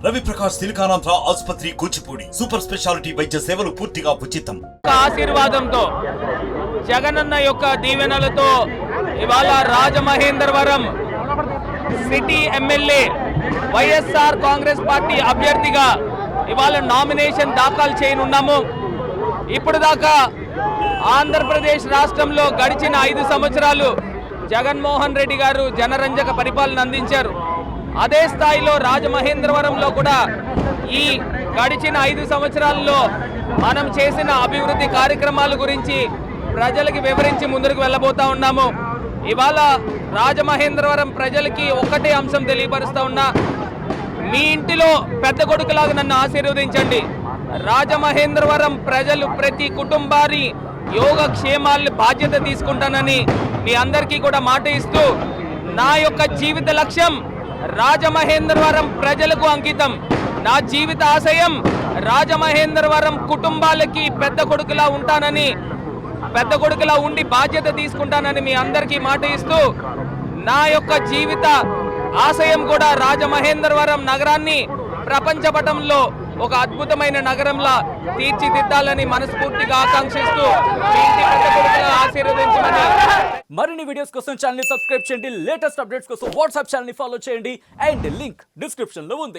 రవి ప్రకాష్ సిలికానాంధ్ర ఆసుపత్రి Kuchipudi super speciality వైద్య సేవలు పూర్తిగా ఉచితం. ఆశీర్వాదంతో జగనన్న యొక్క దీవెనలతో ఇవాళ Rajamahendravaram city MLA YSR Congress party అభ్యర్థిగా ఇవాళ నామినేషన్ దాఖలు చేయనున్నాము. ఇప్పుడు దాకా ఆంధ్రప్రదేశ్ రాష్ట్రంలో గడిచిన 5 సంవత్సరాలు జగన్మోహన్ రెడ్డి గారు జనరంజక పరిపాలన అందించారు. అదే స్థాయిలో రాజమహేంద్రవరంలో కూడా ఈ గడిచిన 5 సంవత్సరాల్లో మనం చేసిన అభివృద్ధి కార్యక్రమాల గురించి ప్రజలకి వివరించి ముందుకు వెళ్ళబోతా ఉన్నాము. ఇవాళ రాజమహేంద్రవరం ప్రజలకి ఒక్కటే అంశం తెలియపరుస్తా ఉన్నా, మీ ఇంటిలో పెద్ద కొడుకులాగా నన్ను ఆశీర్వదించండి. రాజమహేంద్రవరం ప్రజలు ప్రతి కుటుంబాన్ని యోగక్షేమాలను బాధ్యత తీసుకుంటానని మీ అందరికీ కూడా మాట ఇస్తూ, నా యొక్క జీవిత లక్ష్యం రాజమహేంద్రవరం ప్రజలకు అంకితం. నా జీవిత ఆశయం రాజమహేంద్రవరం కుటుంబాలకి పెద్ద కొడుకులా ఉంటానని, పెద్ద కొడుకులా ఉండి బాధ్యత తీసుకుంటానని మీ అందరికీ మాట ఇస్తూ, నా యొక్క జీవిత ఆశయం కూడా రాజమహేంద్రవరం నగరాన్ని ప్రపంచ పటంలో ఒక అద్భుతమైన నగరంలా తీర్చిదిద్దాలని మనస్ఫూర్తిగా ఆకాంక్షిస్తూ మీ ఇంటి పెద్ద కొడుకులా ఆశీర్వదించమని. మరిన్ని వీడియోస్ కోసం ఛానల్ ని సబ్స్క్రైబ్ చేయండి. లేటెస్ట్ అప్డేట్స్ కోసం వాట్సాప్ ఛానల్ ని ఫాలో చేయండి. అండ్ లింక్ డిస్క్రిప్షన్ లో ఉంది.